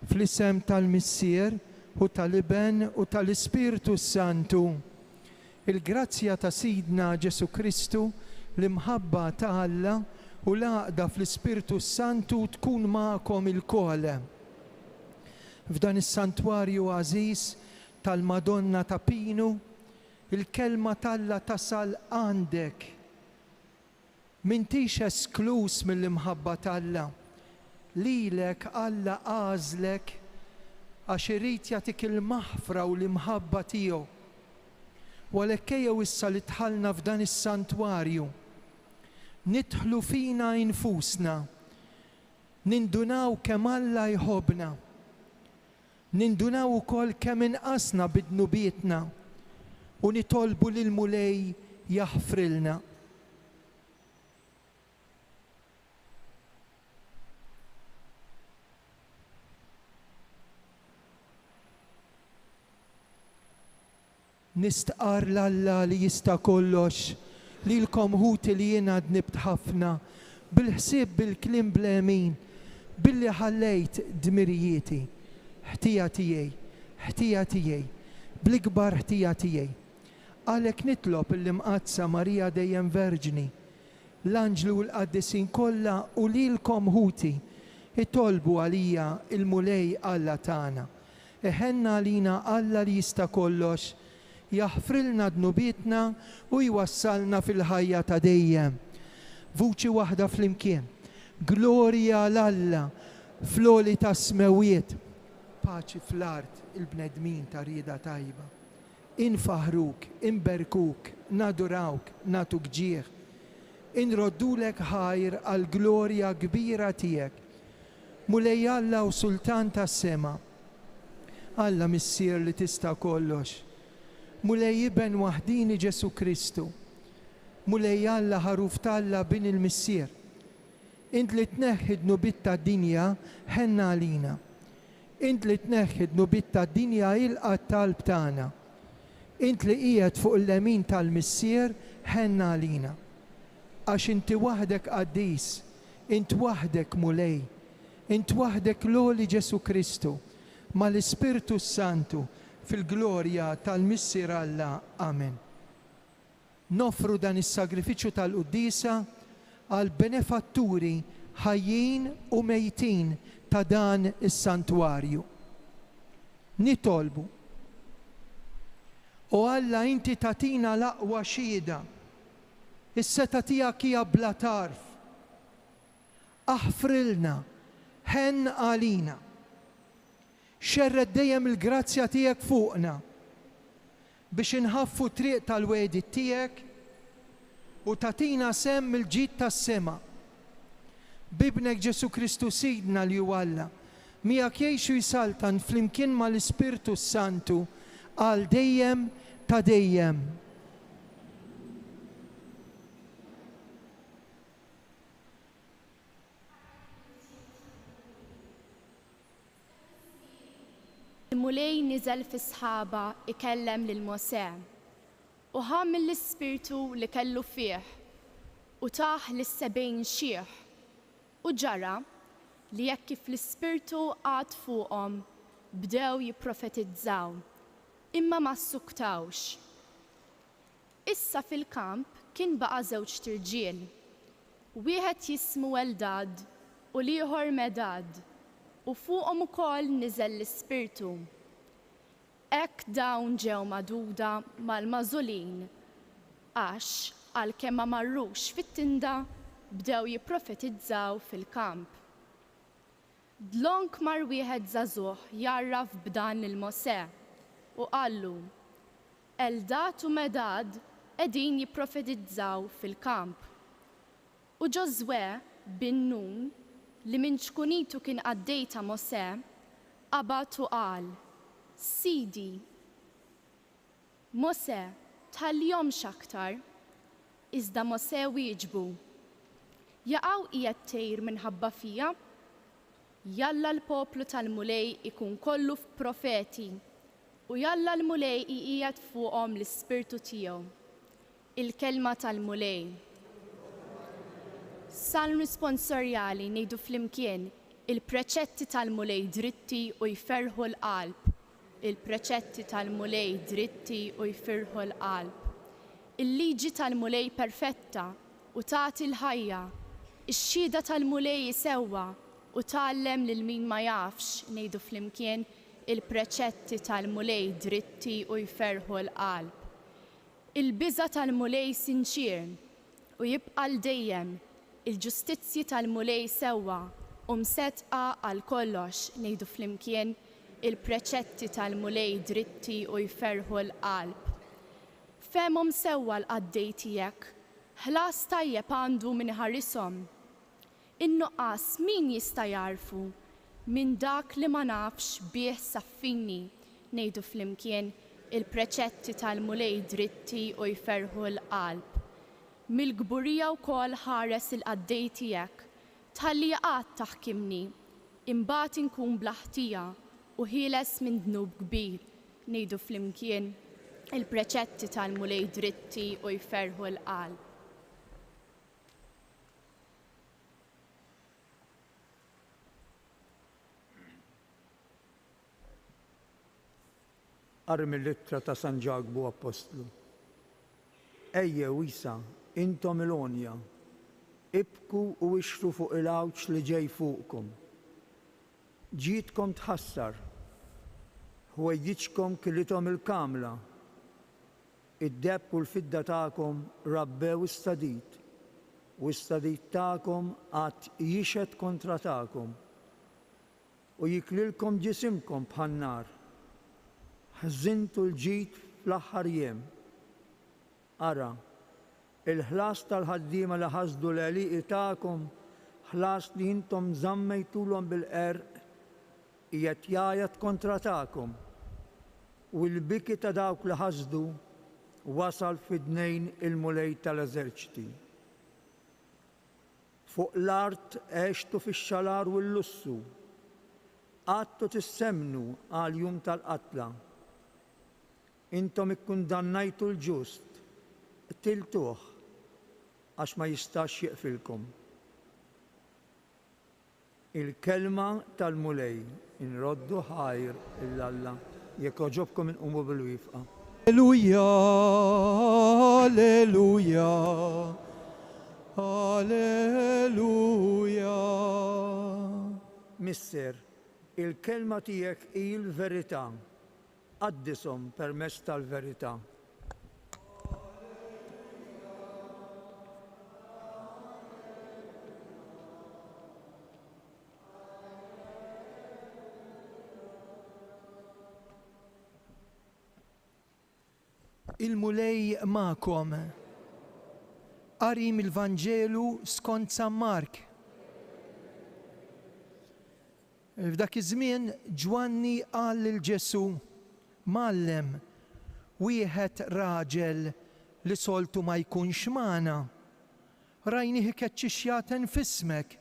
fl-isem tal-Missier u tal-Iben u tal-Ispiritu Santu. Il-grazzja ta' Sidna Ġesu Kristu, l-imħabba ta' Alla u l-għaqda fl-Ispiritu Santu tkun ma'kom il-kol. F'dan is-santwarju għażiż tal-Madonna ta' Pinu, il-kelma tal-Alla tasal għandek. M'intix esklus mill-imħabba tal-Alla. Lilek Alla għażlek għax irid jagħtik il-maħfra u l-imħabba tiegħu. U għalhekk ejjew issa li dħalna f'dan is-santwarju. Nidħlu fina infusna. Nindunaw kemm Alla jħobbna. Nindunaw ukoll kemm inqasna bid-dnubietna u nitolbu lil Mulej jaħfrilna. Nistqar l-Alla li jista' kollox, lilkom ħuti li jiena dnibt ħafna, bil-ħsieb bil-kliem blemin, billi ħallejt dmirijieti. ħtija tiegħi, bl-ikbar ħtija tiegħi. Għalhekk nitlob il-imqazza Marija dejjem Verġni, l-anġlu u l-qaddisin kollha u lilkom ħuti itolbu għalija il-Mulej Alla tagħna. Iħenna għalina Alla li jista' kollox, jaħfrilna dnubietna u jwassalna fil-ħajja ta' dejjem. Vuċi waħda flimkien. Glorja l-Alla fl-oli ta' smewiet. Paċi fl-art il-bnedmin ta' rieda tajba. Infaħruk, inberkuk, nadurawk, natuk ġieħ. Inroddulek ħajr għal-glorja kbira tiegħek. Mulej Alla u Sultan tas-sema. Alla Missier li tista' kollox. Mulej Iben waħdini Ġesu Kristu. Mulej Alla ħaruf talla bin il-Missier. Int li tneħħi dnubiet tad-dinja ħenna għalina. Int li tneħħi dnubiet tad-dinja ilqa' talb tagħna. Int li qiegħed fuq il-lemin tal-Missier ħenna għalina. Għax inti waħdek qaddis, int waħdek Mulej, int waħdek l-għoli Ġesu Kristu, mal-Ispiritu Santu fil-glorja tal-Missier Alla. Amen. Nofru dan is-sagrifiċċju tal-Quddisa għal benefatturi ħajjin u mejtin ta' dan is-santwarju. Nitolbu. U Alla inti tatina l-aqwa xhieda. Is-seta tiegħek hija bla tarf. Aħfrilna, ħenn għalina. Xerred dejjem il-grazzja tiegħek fuqna biex inħaffu triq tal-wedit tiegħek u tatina sem il-ġid tas-sema. Bibnek Ġesu Kristu Sidna li hu Alla, miegħek jgħixu jsaltan flimkien mal-Ispiritu Santu għal dejjem ta' dejjem. Il-Mulej niżel fi sħaba ikellem lil Mosè u ħam mill-ispirtu li kellu fih u taħ lis-70 xieħ u ġara li jekk kif l-ispirtu għad fuqhom bdew jipprofetizzaw imma ma ssuktawx. Issa fil-kamp kien baqa' żewġ tirġiel, wieħed jismu Eldad u l-ieħor Medad. U fuqhom ukoll niżel l-Ispirtu. Hekk dawn ġew magħduda mal-magħżulin għax għalkemm ma marrux fit-tinda bdew jipprofetizzaw fil-kamp. Dlonk mar wieħed żagħżugħ jarraf b'dan il-Mosè u qallu: Eldad u Medad qegħdin jipprofetizzaw fil-kamp. U Ġożwe bin Nun li minn ċkunitu kien għaddejta Mosè, qabad u qal: Sidi, Mosè tħallihomx aktar. Iżda Mosè wieġbu: Jaqgħu qiegħed tgħir minħabba fija? Jalla l-poplu tal-Mulej ikun kollu f'profeti u jalla l-Mulej qiegħed fuqhom l-Ispirtu tiegħu. Il-kelma tal-Mulej. Salm responsorjali ngħidu flimkien: Il-preċetti tal-mulej dritti u jferħu l-qalb. Il-preċetti tal-mulej dritti u jferħu l-qalb. Il-liġi tal-mulej perfetta u tagħti l-ħajja. Ix-xhieda tal-mulej isewwa u tgħallem lil min ma jafx ngħidu flimkien il-preċetti tal-mulej dritti u jferħu l-qalb. Il-biża tal-mulej sinċir u jibqa' l-dejjem. Il-ġustizzji tal-mulej sewwa u msetqa għal kollox ngħidu flimkien il-preċetti tal-mulej dritti u jferħu l-qalb. Fehmhom sewwa l-qaddej tiegħek, ħlas tajjeb għandu min ħarishom. In-nuqqas min jista' jarfu minn dak li ma nafx bih saffini ngħidu flimkien il-preċetti tal-mulej dritti u jferħu l-qalb. Mill-gburija wkoll ħares il-qaddej tiegħek, tħalli jaqgħad taħkimni, imbagħad inkun blaħtija u ħieles minn dnub kbir, ngħidu flimkien il-preċetti tal-mulej dritti u jferħu l-qalb. Qari mill-ittra ta' San Ġagbu Apostlu. Ejjew isa, intom il-onja, ibku u ixtru fuq il-għawċ li ġej fuqkom. Ġietkom tħassar, ħwejjiġkom killitom il-kamla, id-depp u l-fidda ta'kom rabbew istadit, u istadit ta'kom għat jixed kontra ta'kom, u jiklilkom ġisimkom bħannar, ħżintu l-ġid fl-aħħar jiem. Ara, il-ħlas tal-ħaddiema li ħasdu l-għaliqi ta'kom, ħlas li jintom zammejtulhom bil-qerq, qiegħed jgħajjat kontra ta'kom, u l-biki ta' dawk li ħasdu wasal fid-dnejn il-mulej tal-eżerċiti. Fuq l-art għextu fix-xalar u l-lussu, għadtu tissemnu għal-jum tal-qatla. Intom ikkundannajtu l-ġust, tiltuh, għax ma jistax jeqfilkom. Il-kelma tal-mulej inroddu ħajr il-Alla, jekk oġobkom inqumu bil-wifqa. Alleluja, alleluja, alleluja. Misser, il-kelma tiegħek hi l-verità, qaddisom permezz tal-verità. Il-mulej ma'kom. Qari mill-Vanġelu skont San Mark. F'dak iż-żmien Ġwanni qal lil Ġesu, Mallem, wieħed raġel li soltu ma jkunx magħna. Rajnih ikeċċixjaten f'ismek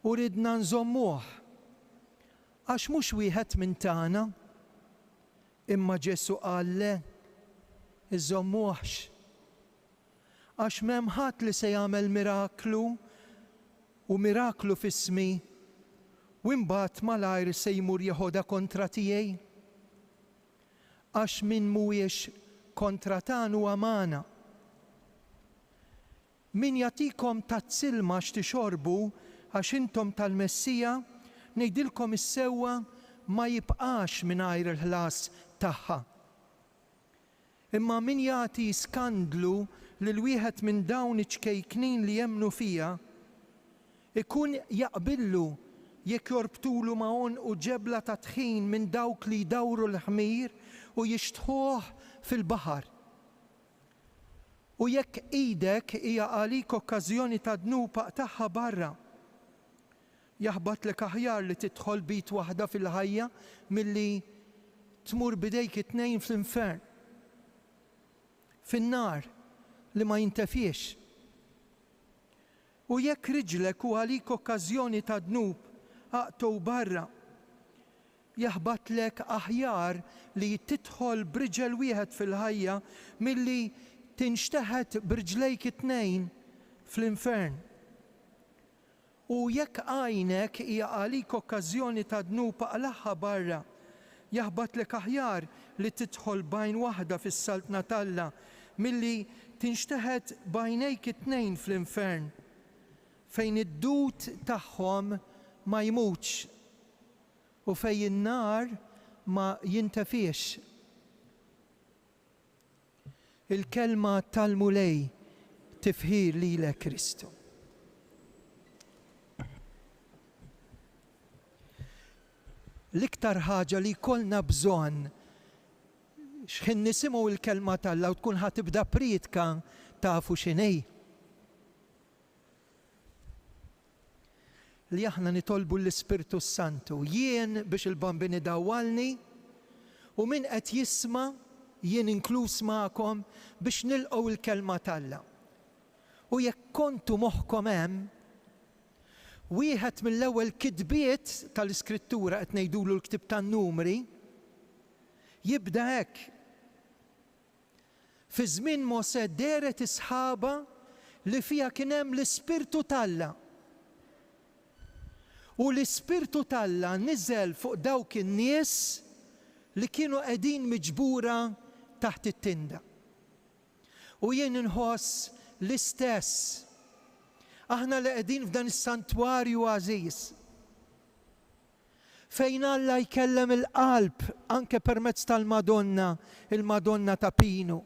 u ridna nżommuh. Għax mhux wieħed minn tagħna. Imma Ġesu qal le, iżommuhx. Għax m'hemm ħadd li se jagħmel miraklu u miraklu f'ismi u imbagħad malajr se jmur jeħodha kontra tiegħi. Għax min mhuwiex kontra tan huwa magħna. Min jagħtikom tazz-ilma x'tixorbu għax intom tal-Messija, ngħidilkom is-sewwa ma jibqax mingħajr il-ħlas tagħha. Imma min jagħti skandlu lil wieħed minn dawn iċ-ċkejknin li jemmnu fija, ikun jaqbillu jekk jorbtulu ma'on u ġebla ta' tħin minn dawk li jdawru l-ħmir u jixtħuh fil-baħar. U jekk idek hija għalik okkażjoni ta' dnub tagħha barra, jaħbatlek aħjar li tidħol bit waħda fil-ħajja milli tmur bidejk it-tnejn fl-infern, fin-nar li ma jintefiex. U jekk riġlek u għalik okkażjoni ta' dnub aqtu barra, jaħbatlek aħjar li tidħol b'riġel wieħed fil-ħajja milli tinxteħet b'riġlejk it-tnejn fl-infern. U jekk għajnek hija għalik okkażjoni ta' dnub għalaħħa barra, jaħbat lek aħjar li tidħol bajn waħda fis-saltna talla milli tinxteħed bajnejk it-tnejn fl-infern fejn id-dud tagħhom ma jmutx u fejn in-nar ma jintefiex. Il-kelma tal-mulej tifħir lilek Kristu. L-iktar ħaġa li jkollna bżonn x'ħin nisimgħu l-kelma tal-Alla u tkun ħatibda priedka tafu x'inhi. Li aħna nitolbu l-Ispirtu Santu jien biex il-bambini dawwalni u min qed jisma' jien inkluż magħkom biex nilqgħu l-kelma tal-Alla. U jekk kontu moħħkom hemm, wieħed mill-ewwel kitbiet tal-Iskrittura qed ngħidulu l-ktib tan-Numri jibda hekk. Fi żmien Mosè deret is-sħaba li fiha kien hemm l-Ispirtu tal-Alla. U l-Ispirtu tal-Alla niżel fuq dawk in-nies li kienu qegħdin miġbura taħt it-tinda. U jien inħoss l-istess. Aħna li qegħdin f'dan is-santwarju għażiż fejn Alla jkellem il-qalb anke permezz tal-Madonna, il-Madonna ta' Pinu.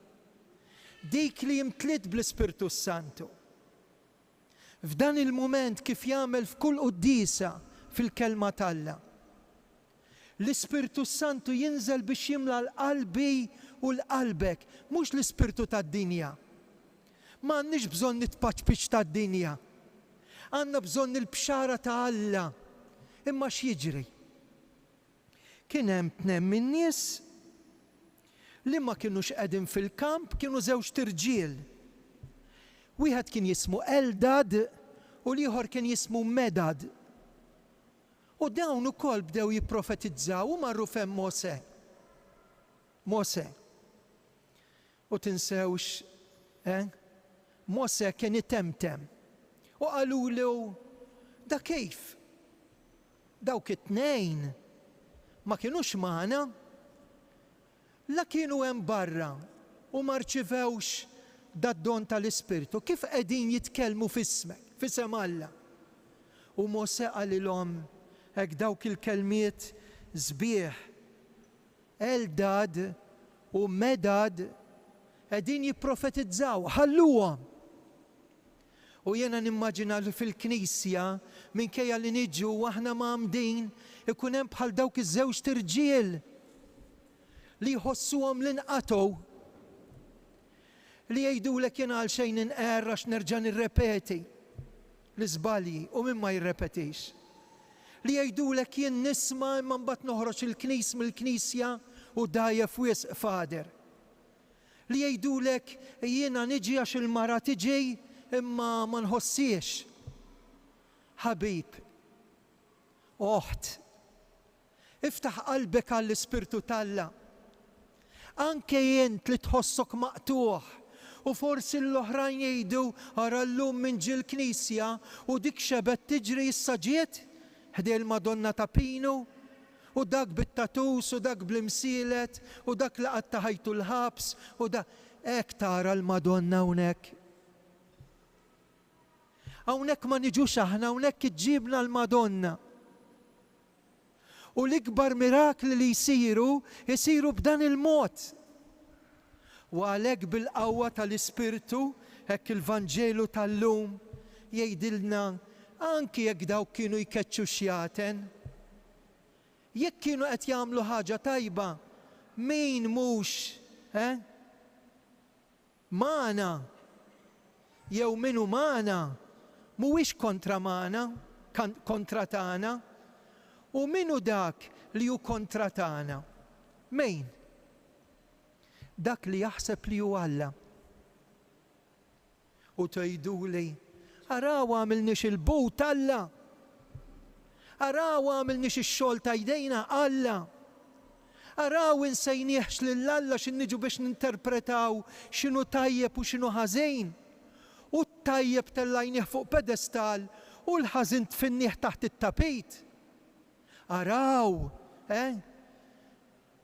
Dik li jimtliet bl-Ispirtu Santu. F'dan il-mument kif jagħmel f'kull qudiesa fil-kelma tal-Alla. L-Ispirtu Santu jinżel biex jimla l-qalbi u l-qalbek, mhux l-ispirtu tad-dinja. M'għandniex bżonn nitpaċpiċ tad-dinja. Għandna bżonn il-bxara ta' Alla. Imma x'jiġri? Kien hemm tnejn min-nies li ma kinux qegħdin fil-kamp, kienu żewġ tirġiel. Wieħed kien jismu Eldad u l-ieħor kien jismu Medad. U dawn ukoll bdew jipprofetizzaw u marru fem Mosè. Mosè. U tinsewx, Mosè kien itemtem. U qalulu da kejf? Dawk it-tnejn ma kienux magħna, la kienu hemm barra u ma rċivewx dad-don tal-Ispirtu. Kif qegħdin jitkellmu f'ismek, f'isem Alla? U Mosè qalilhom hekk dawk il-kelmiet sbieħ. Eldad u Medad qegħdin jipprofetizzaw, ħalluhom. U jiena nimmaġina li fil-Knisja minkejja li niġu aħna m'għamdin ikun hemm bħal dawk iż-żewġ tirġiel li jħossuhom li nqatgħu. Li jgħidulek jien għal xejn inqerra x'nerġa' nirrepeti l-iżbalji u min ma jirrepetix. Li jgħidulek jien nisma' imma mbagħad noħroġ il-knis mill-Knisja u dajjef wisq fader. Li jgħidulek jiena niġi għax il-mara tiġi imma ma nħossiex. Ħabib, oħt, iftaħ qalbek għall-Ispirtu tal-Alla. Anke jent li tħossok maqtuħ u forsi l-oħrajn jgħidu ara llum minn ġil Knisja u dik xebet tiġri issa ġiet ħdej il-Madonna ta' Pinu u dak bit-tatus u dak bl-imsielet u dak li qatt taħajtu l-ħabs u dak hekk tara l-Madonna hawnhekk. Hawnhekk ma niġux aħna, hawnhekk iġġibna l-Madonna. U l-ikbar mirakli li jsiru b'dan il-mod. U għalhekk bil-qawwa tal-Ispirtu, hekk il-Vanġelu tal-lum jgħidilna anki jekk dawk kienu jkeċċu xjaten, jekk kienu qed jagħmlu ħaġa tajba, min mhux magħna jew min hu magħna mhuwiex kontra magħna, kontra tagħna, u min hu dak li hu kontra tagħna? Min? Dak li jaħseb li hu Alla. U tgħiduli, araw għamilniex il-but Alla. Araw għamilniex ix-xogħol ta' jdejna Alla. Araw insejniex lil Alla x'inniġu biex ninterpretaw x'inhu tajjeb u x'inhu ħażin. U t-tajjeb tellajnieh fuq pedestal u l-ħażin tfinnieh taħt it-tapit. Araw,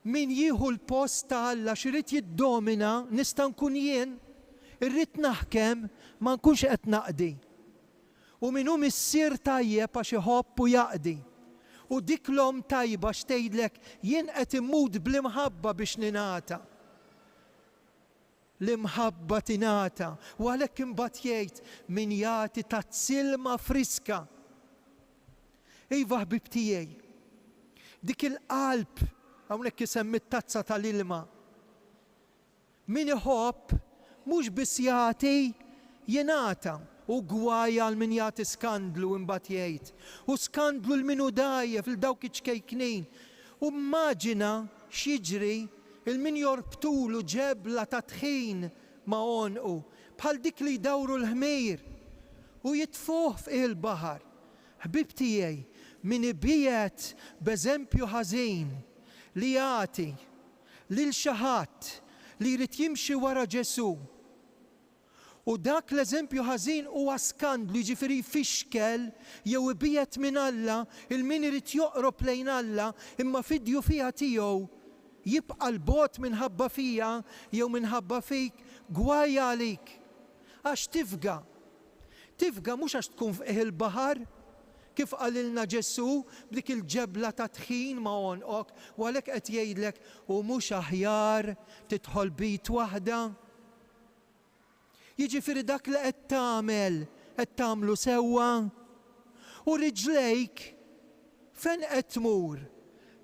min jieħu l-post ta' Alla x'irid jiddomina, nista' nkun jien, irrid naħkem ma nkunx qed naqdi. U min hu missier tajjeb għax iħobb u jaqdi. U dik l-om tajba x'tgħidlek jien qed immut bl-imħabba biex ninata. L-imħabba tingħata, u għalhekk imbagħad jgħid min jagħti tazzilma friska. Iva ħbib tiegħi, dik il-qalb hawnhekk isemmi t-tazza tal-ilma. Min iħobb mhux biss jagħti jingħata, u gwajja għal min jagħti skandlu imbagħad jgħid. U skandlu l-min hu dajjef il dawk iċkejknin. U immaġina x'jiġri il-min jorbtulu ġebla ta' tħin ma' onqu, bħal dik li jdawru l-ħmejr u jitfuh f'il-baħar. Ħbib tiegħi, min ibiet b'eżempju ħażin li jagħti lil xi ħadd li jrid jimxi wara Ġesu. U dak l-eżempju ħażin huwa skandlu, jiġifieri jfixkel jew ibiet minn Alla il-min irid joqrob lejn Alla imma fidju fiha tiegħu jibqa' l-bot minħabba fija jew minħabba fik gwajja għalik. Għax tifga mhux għax tkun f'qih il-baħar, kif qalilna Ġesu b'dik il-ġebla ta' tħin ma' onqok, u għalhekk qed jgħidlek u mhux aħjar tidħol bit waħda. Jiġifieri dak li qed tagħmlu sewwa, u riġlejk fejn qed tmur?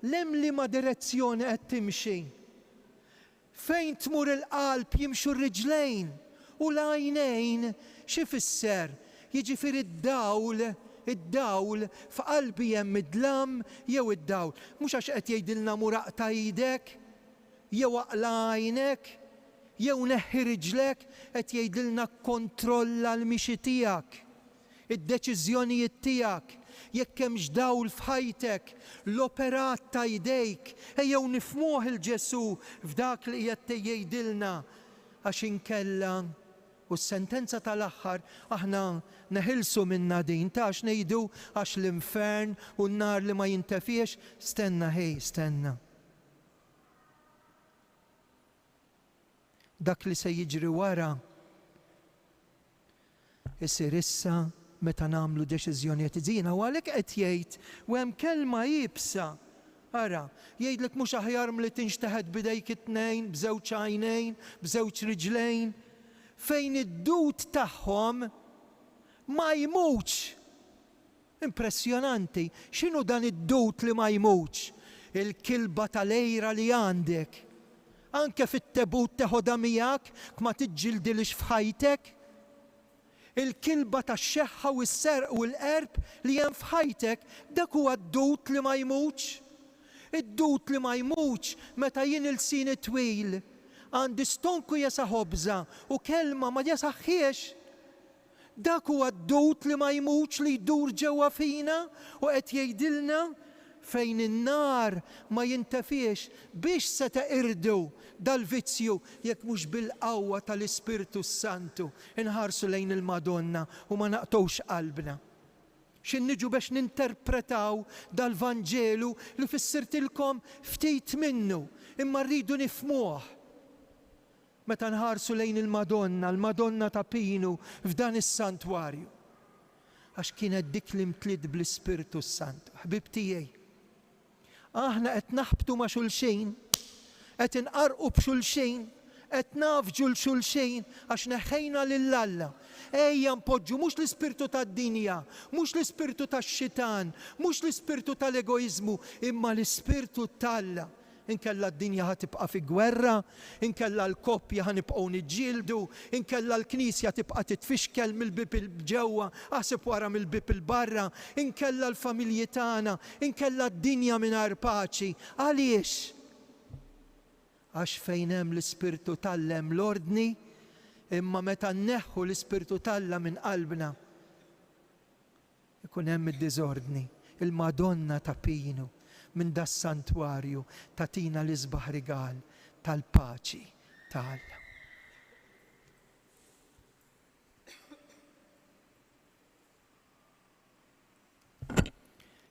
Lem li ma direzzjoni qed timxi. Fejn tmur il-qalb jimxu r-riġlejn u l-għajnejn xi fisser? Jiġifieri id-dawl f'qalbi hemm id-dlam jew id-dawl. Mhux għax qed jgħidilna muraq ta' idek jew aqla għajnek jew neħħi riġlek, qed jgħidilna kontrolla l-mixi tiegħek, id-deċiżjonijiet tiegħek. Jekk hemm dawl f'ħajtek, l-operat ta' jdejk, ejjew nifhmuh il-Ġesu f'dak li qed jgħidilna għax inkella u s-sentenza tal-aħħar aħna neħilsu minna din ta' għax ngħidu għax l-infern u n-nar li ma jintefiex, stenna. Dak li se jiġri wara isir issa meta nagħmlu deċiżjonijiet żiena, u għalhekk qed jgħid u hemm kelma jibsa. Ara, jgħidlek mhux aħjar milli tinxteħed b'idejk it-tnejn, b'żewġ għajnejn, b'żewġ riġlejn, fejn id-dud tagħhom ma jmutx. Impressjonanti, x'inhu dan id-dud li ma jmutx? Il-kilba tal-ejra li għandek. Anke fit-tebut teħodha miegħek ma tiġġildilix f'ħajtek. Il-kilba tax-xeħħa u s-serq u l-qerb li hemm f'ħajtek, dak huwa d-dud li ma jmutx. Id-dud li ma jmutx meta jien il-sini twil għandi stonku jesa ħobża u kelma ma jasaħħiex. Dak huwa d-dud li ma jmutx li jdur ġewwa fina u qed jgħidilna fejn in-nar ma jintefiex biex se teqirdu dal-vizzju jekk mhux bil-qawwa tal-Ispirtu Santu inħarsu lejn il-Madonna u ma naqtgħux qalbna. X'inniġu biex ninterpretaw dal-Vanġelu li fissirtilkom ftit minnu imma rridu nifhmuh. Meta nħarsu lejn il-Madonna, l-Madonna ta' Pinu f'dan is-santwarju. Għax kienet dik li mtliet bl-Ispirtu Santu. Ħbib tiegħi, aħna qed naħbtu ma' xulxejn, qed inqarqu b'xulxejn, qed nafġu l-xulxejn għax neħħejna lil Alla. Ejja npoġġu mhux l-ispirtu tad-dinja, mhux l-ispirtu tax-xitan, mhux l-ispirtu tal-egoiżmu, imma l-ispirtu tal-Alla. Inkella d-dinja ħatibqa' fi gwerra, inkella l-koppja ħanibqgħu niġġieldu, inkella l-Knisja tibqa' titfixkel mill-bib il-ġewwa, aħseb wara mill-bib il-barra, inkella l-familji tagħna, inkella d-dinja mingħajr paċi. Għaliex? Għax fejn hemm l-Ispirtu tal-Alla hemm l-ordni, imma meta nneħħu l-Ispirtu tal-Alla minn qalbna ikun hemm id-diżordni. Il-Madonna ta' Pinu minn das santwarju tatina l-isbaħ rigal tal-paċi tal-Alla.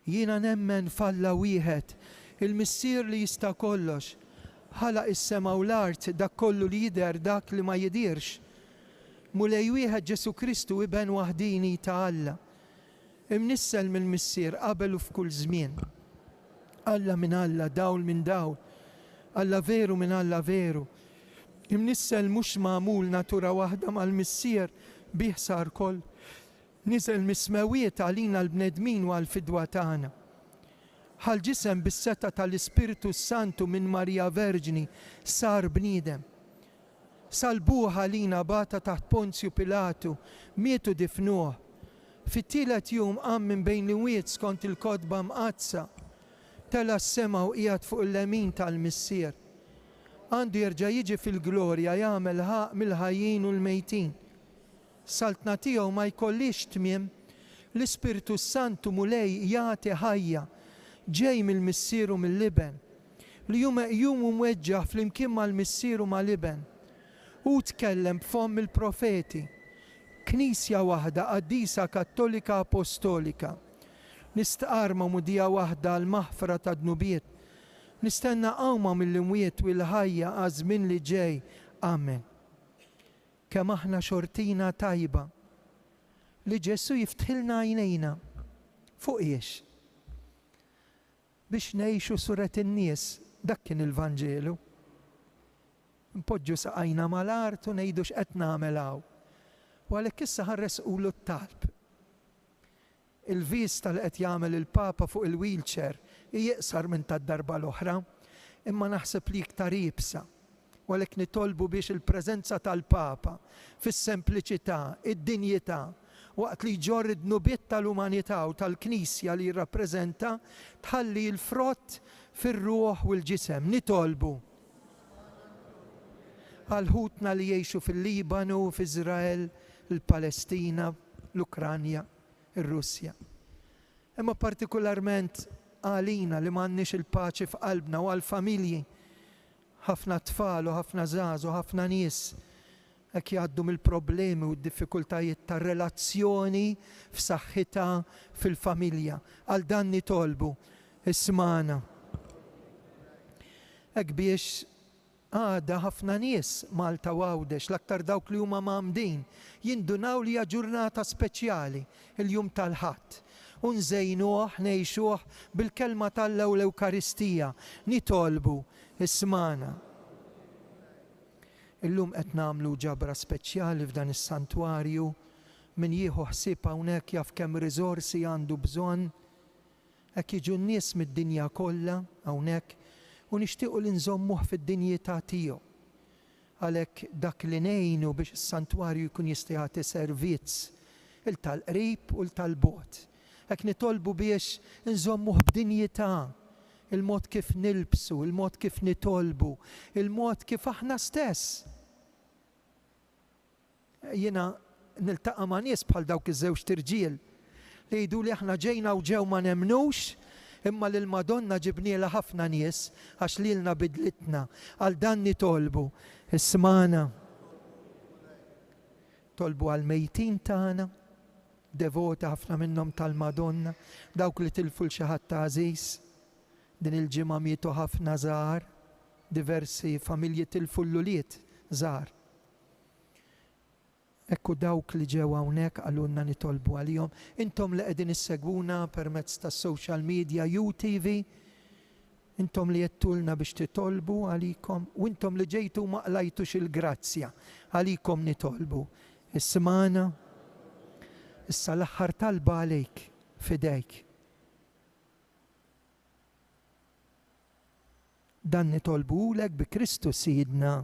Jiena nemmen falla wieħed, il-missier li jista' kollox, ħalaq is-sema u l-art, dak kollu li jidher dak li ma jidirx. Mulej wieħed Ġesu Kristu iben waħdini ta' Alla. Imnissel mill-missier qabel u f'kull żmien. Alla minn Alla, dawl minn dawl. Alla veru minn Alla veru. Imnissel mhux magħmul natura waħda mal-missier bih sar koll. Niżel mismewiet għalina l-bnedmin u għal-fidwa tagħna. Ħal ġisem bis-seta tal-Ispiritu Santu minn Marija Verġni sar bniedem. Salbuh għalina bata taħt Ponzju Pilatu, mietu difnuh. Fit-tielet jum qam minn bejn l-imwiet skont il-kodba mqazza. Tela s-sema u qiegħed fuq il-lemin tal-missier. Għandu jerġa' jiġi fil-glorja jagħmel ħaq mill-ħajjin u l-mejtin. Saltna tiegħu ma jkollix tmiem, l-Ispiritu Santu mulej jagħti ħajja ġej mill-missier u mill-liben. Li jum u mweġġaħ flimkien mal-missier u mal-liben. U tkellem b'fom il-profeti. Knisja waħda qaddisa kattolika apostolika. Nistqarma mudija waħda l-maħfra ta' dnubiet. Nistenna qawma mill-imwiet u l-ħajja għażmin li ġej. Amen. Kemm aħna xortina tajba li Ġesu jiftħilna għajnejna fuq iex biex ngħixu suret in-nies, dak kien il-Vanġelu. Npoġġu saqajna mal-art u ngħidu x'qed nagħmel hawn. U għalhekk issa ħarresqulu t-talb. Il-vista li qed jagħmel il-Papa fuq il-wheelchair iqsar minn tad-darba l-oħra, imma naħseb li iktar jibsa. U għalhekk nitolbu biex il-preżenza tal-Papa fis-sempliċità, id-dinjità, waqt li jġorr id-nubiet tal-umanità u tal-Knisja li jirrappreżenta tħalli l-frott fir-ruħ u l-ġisem. Nitolbu għal-ħutna li jgħixu fil-Libanu, f'Iżrael, il-Palestina, l-Ukranja, ir-Russja. Imma partikolarment għalina li m'għandniex il-paċi f'qalbna u għall-familji. Ħafna tfal u ħafna żgħażagħ u ħafna nies hekk jgħaddu mill-problemi u d-diffikultajiet tar-relazzjoni f'saħħitha fil-familja. Għal dan nitolbu ismana. Hekk biex għada ħafna nies Malta Għawdex, l-aktar dawk li huma mamdin, jindunaw li hija ġurnata speċjali, il-jum tal-ħadd. U nżejnuh, ngħixuh bil-kelma tal-Alla u l-Ewkaristija, nitolbu ismana. Illum qed nagħmlu ġabra speċjali f'dan is-santwarju min jieħu ħsieb hawnhekk jaf kemm riżorsi għandu bżonn. Hekk jiġu n-nies mid-dinja kollha hawnhekk u nixtiequ li nżommuh fid-dinjità tiegħu. Għalhekk dak li ngħinu biex is-santwarju jkun jista' jagħti servizz il-tal-qrib u l-tal-bogħod. Hekk nitolbu biex nżommuh b'dinjità, il-mod kif nilbsu, il-mod kif nitolbu, il-mod kif aħna stess. Jiena niltaqa' ma' nies bħal dawk iż-żewġ tirġiel li jgħidu li aħna ġejna u ġew ma nemnux, imma lil Madonna ġibniela ħafna nies għax lilna bidlitna. Għal dan nitolbu ismana. Tolbu għal mejtin tagħna, devota ħafna minnhom tal-Madonna, dawk li tilfu l xi ħadd ta' għażiż. Din il-ġimgħa mietu ħafna żgħar, diversi familji tilfu l-luliet żgħar. Ekku dawk li ġew hawnhekk għalunna nitolbu għalihom. Intom li qegħdin issegwuna permezz tas-social media UTV, intom li jettulna biex titolbu għalikom, u intom li ġejtu ma qlajtux il-grazzja għalikom nitolbu. Ismana, issa l-aħħar talba għalejk fidejk. Dan nitolbulek bi Kristu Sidna.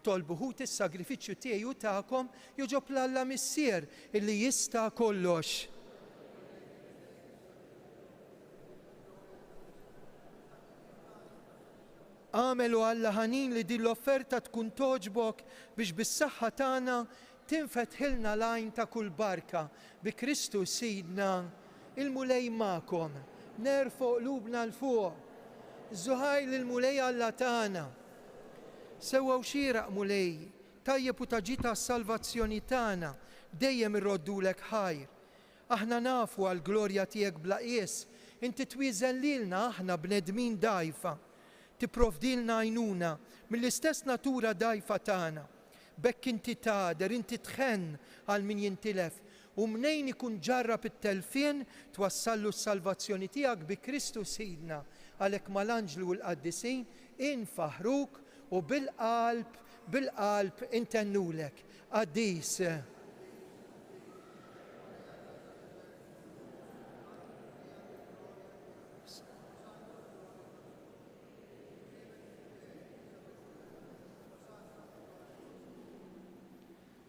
tittolbu ħut is-sagrifiċċju tiegħi u tagħkom joġob l-Alla missier illi jista' kollox. Għamelu Alla ħanin li din l-offerta tkun toġbok biex bis-saħħa tagħna tinfetħilna l-għajn ta' kull barka bi Kristu Sidna il-mulej ma'kom, nerfo qlubna l-fuq, żuħajl il-mulej Alla tagħna. Sewwa xieraq mulej, tajjeb u taġita s-salvazzjoni tagħna, dejjem irroddulek ħajr. Aħna nafu għall-glorja tiegħek bla qies, inti twieżen lilna aħna bnedmin dajfa. Tipprovdilna għajnuna mill-istess natura dajfa tagħna. Bekk inti tader, inti tħenn għal min jintilef u mnejn ikun ġarrab it-telfien twassallu s-salvazzjoni tiegħek bi Kristu Sidna. Għalhekk mal-anġlu u l-qaddisin infaħruk u bil-qalb intennulek. Qaddis.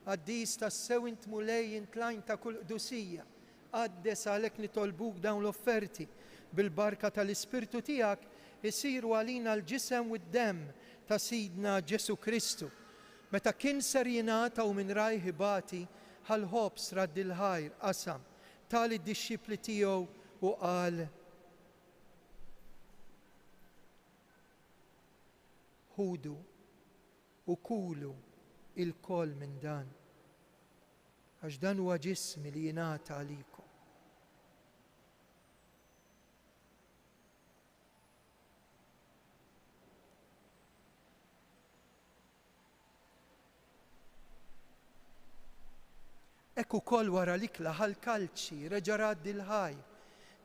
Qaddis tassew int mulej intlajn ta' kull qdusija. Qaddes għalhekk nitolbuk dawn l-offerti bil-barka tal-Ispirtu tiegħek isiru għalina l-ġisem u d-demm ta' Sidna Ġesu Kristu. Meta kien ser jingħataw minn rajħ bati ħal-ħobs radd il-ħajr qasam tal-id-dixxipli tiegħu u qal: ħudu u kulu il-koll minn dan, għax dan huwa ġismi li jingħata għalikom. Ekk ukoll wara l-ikla ħal-kalċi reġa' radd il-ħajr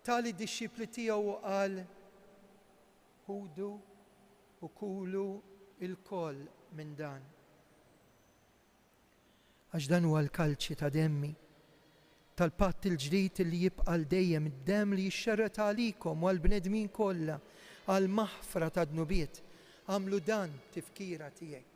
tali d-dixxipli tiegħu qal: ħudu u kulu il-koll minn dan. Għax dan huwa l-kalċi ta' demmi tal-patt il-ġdid li jibqa' dejjem id-demm li jixxerret għalikom u għall-bnedmin kollha għal maħfra ta' dnubiet. Għamlu dan tifkira tiegħek.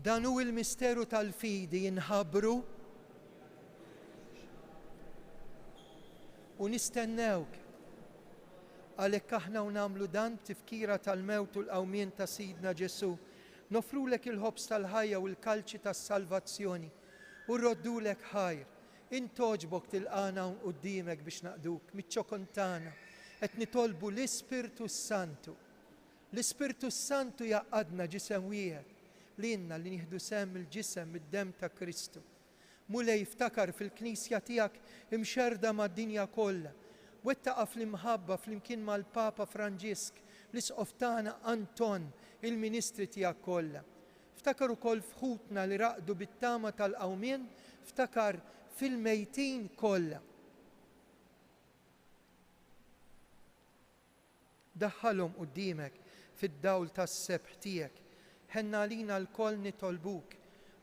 Dan hu l-misteru tal-fidi jinħabbru u nistennewk. Għalhekk aħna u nagħmlu dan tifkira tal-mewt u l-qawmien ta' Sidna Ġesu. Nofrulek il-ħobs tal-ħajja u l-kalċi tas-salvazzjoni u rroddulek ħajr. Intoġbok tilqana hawn quddiemek biex naqduk miċ-ċokontana qed nitolbu l-Ispirtu Santu. L-Ispirtu Santu jaqadna ġisem wieħed li nieħdu sehem il-ġisem id-demm ta' Kristu. Mulej iftakar fil-Knisja tiegħek imxerda mad-dinja kollha. Wettaqa fl-imħabba flimkien mal-Papa Franġisk, l-isqof tagħna Anton, il-ministri tiegħek kollha. Ftakar ukoll fħutna li raqdu bit-tama tal-qawmien, ftakar fil-mejtin kollha. Daħħalhom quddiemek fid-dawl tas-sebħ tiegħek. Ħenna lina l-koll nitolbuk,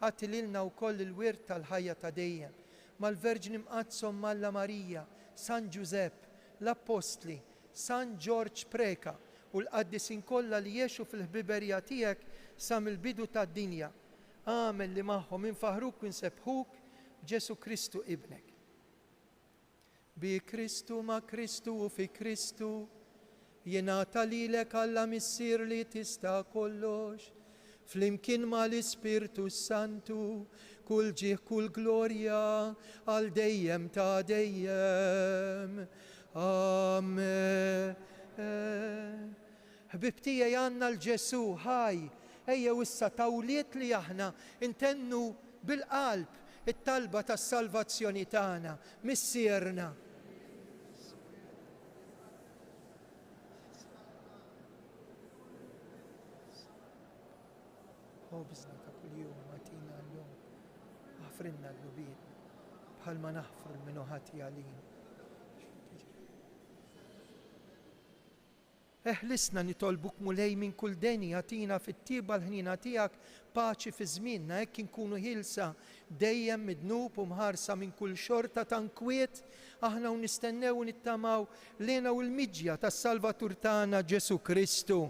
għati lilna wkoll il-wirt tal-ħajja ta' dejjem, mal-Verġni Mqazzom Malla Marija, San Giuseppe, l-Apostli, San George Preka u l-qaddisin kollha li jgħixu fil-ħbiberija tiegħek sa mill-bidu tad-dinja. Għamel li magħhom infaħruk u nsebħuk b'Ġesu Kristu ibnek. Bi Kristu ma' Kristu u fi Kristu jingħata lilek Alla missier li tista' kollox. Flimkien ma l-Ispirtu Santu, kull ġieħ kull glorja, għal dejjem ta' dejjem. Amen. Ħbib tiegħi għandna l-Ġesu ħaj, ejjew issa tawliet li aħna intennu bil-qalb it-talba tas-salvazzjoni tagħna, missierna. Ħobżna ta' kuljum matina l-lum, ħafrinna l-lubien, bħalma naħfru l-minuħati għalin. Eħlisna nitolbuk mulej minn kull deni jatina fit-tiba l-ħnina tiegħek paċi fi żmienna hekk inkunu ħilsa dejjem midnub u mħarsa minn kull xorta ta' nkwiet aħna u nistennew u nittamaw lena u l-miġja tas-Salvatur tagħna Ġesu Kristu.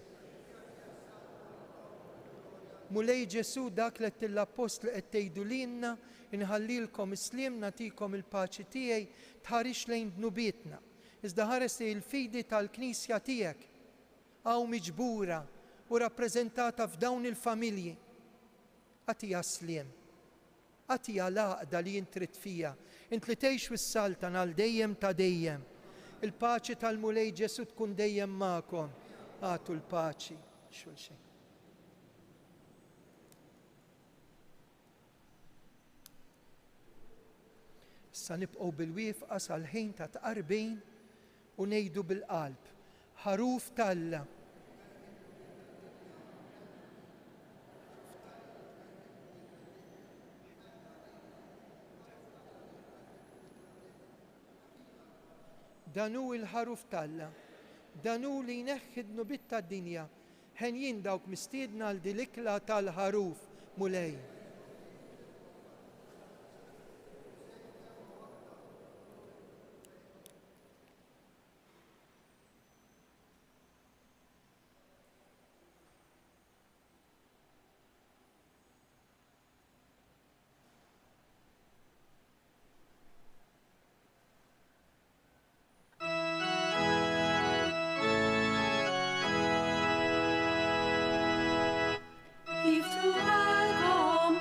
Mulej Ġesu dak li l-apostli qed tgħidu lilna inħallilkom islim nagħtikom il-paċi tiegħi tħarix lejn dnubietna. Iżda ħares il-fidi tal-Knisja tiegħek għaw miġbura u rappreżentata f'dawn il-familji. Għatija slim, għatija laqda li jintrit fija, int li tgħix fis-saltan għal dejjem ta' dejjem. Il-paċi tal-mulej Ġesu tkun dejjem magħkom. Għatu l-paċi xulxejn. Issa nibqgħu bil-wifqa sal-ħin ta' tqarbin u ngħidu bil-qalb. Ħaruf Talla. Danu il-ħaruf Talla. Danu li jneħħi d-nubiet tad-dinja. Ħen jien dawk mistiedna għal dilikla tal-ħaruf mulej. If to welcome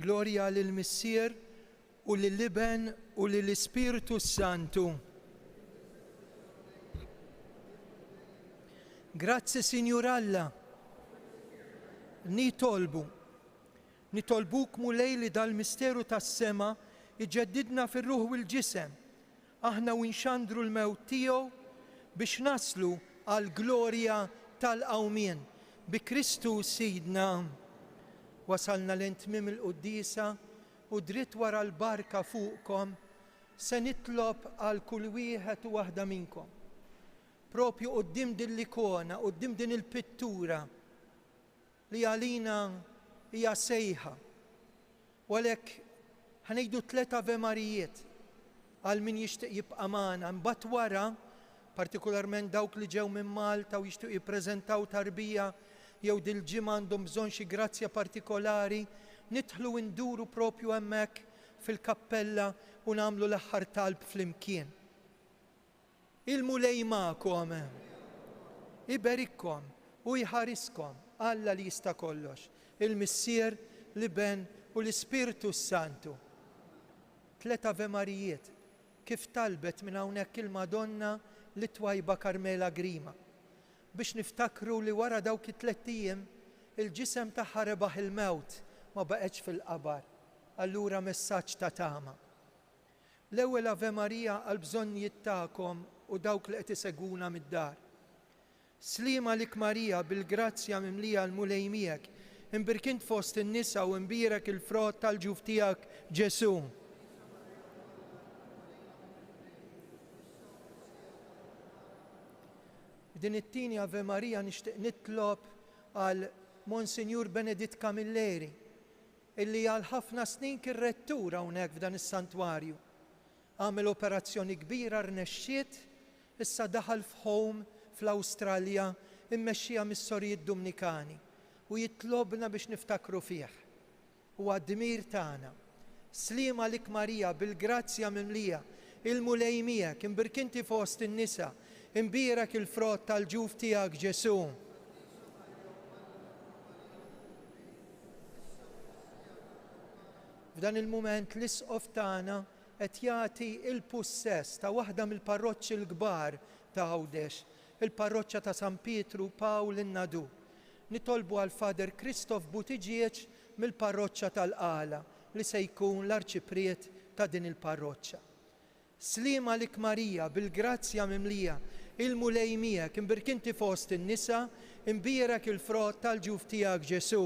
Glorja lill-Missier u lill-Iben u lill-Ispiritu Santu. Grazzi Sinjur Alla. Nitolbuk mulej li dal-misteru tas-sema iġeddidna fir-ruħ u l-ġisem. Aħna winxandru l-mewt tiegħu biex naslu għal glorja tal-qawmien. Bi Kristu Sidna wasalna l-intmim il-Quddisa u dritt wara l-barka fuqkom se nitlob għal kull wieħed u waħda minkom. Propju qudiem din l-ikona, qudiem din il-pittura li għalina hija sejħa. U għalhekk ħanejdu 3 Ave Marijiet għal min jixtieq jibqa' magħna. Mbagħad wara, partikolarment dawk li ġew minn Malta u jixtiequ jippreżentaw tarbija jew dil-ġimgħa għandhom bżonn xi grazzja partikolari, nidħlu nduru propju hemmhekk fil-kappella u nagħmlu l-aħħar talb flimkien. Il-mulej magħkom, iberikkom u jħariskom Alla li jista' kollox, il-Missier, l-Iben u l-Ispiritu Santu. 3 Ave Marijiet kif talbet minn hawnhekk il-Madonna li twajba Karmela Grima biex niftakru li wara dawk it-3 ijiem il-ġisem tagħha rebaħ il-mewt ma baqgħetx fil-qabar. Allura messaġġ ta' tama. L-ewwel Ave Marija għal bżonnijiet tagħkom u dawk li qed isegwuna mid-dar. Slima lik Marija bil-grazzja mimlija l-mulej miegħek, imbirkint fost in-nisa u imbierek il-frott tal-ġuf tiegħek Ġesu. Din it-tieni Ave Marija nixtieq nitlob għal Monsinjur Beneditt Camilleri, illi għal ħafna snin kien rettur hawnhekk f'dan is-santwarju. Għamel operazzjoni kbira rnexxiet, issa daħal f'home fl-Awstralja immexxija mis-Sorijiet Dominikani u jitlobna biex niftakru fih. Huwa d-dmir tagħna. Slima lik Marija bil-grazzja mimlija, il-mulej miegħek, imbirkinti fost in-nisa, imbierek il-frott tal-ġuf tiegħek Ġesu. F'dan il-mument l-isqof tagħna qed jagħti il-pussess ta' waħda mill-parroċċi l-kbar ta' Għawdex, il-parroċċja ta' San Pietru Pawl in-Nadu. Nitolbu għal Fader Kristof Butiġieċ mill-parroċċja tal-Qala li se jkun l-arċipriet ta' din il-parroċċja. Slima lik Marija bil-grazzja mimlija, il-mulej miegħek, imbirkinti fost in-nisa, imbierek il-frott tal-ġuf tiegħek Ġesu.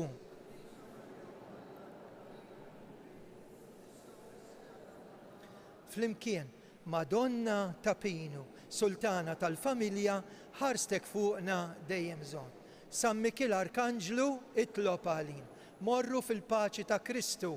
Flimkien, Madonna ta' Pinu, Sultana tal-familja, ħarstek fuqna dejjem żon. San Mikil Arkanġlu itlob għalin. Morru fil-paċi ta' Kristu.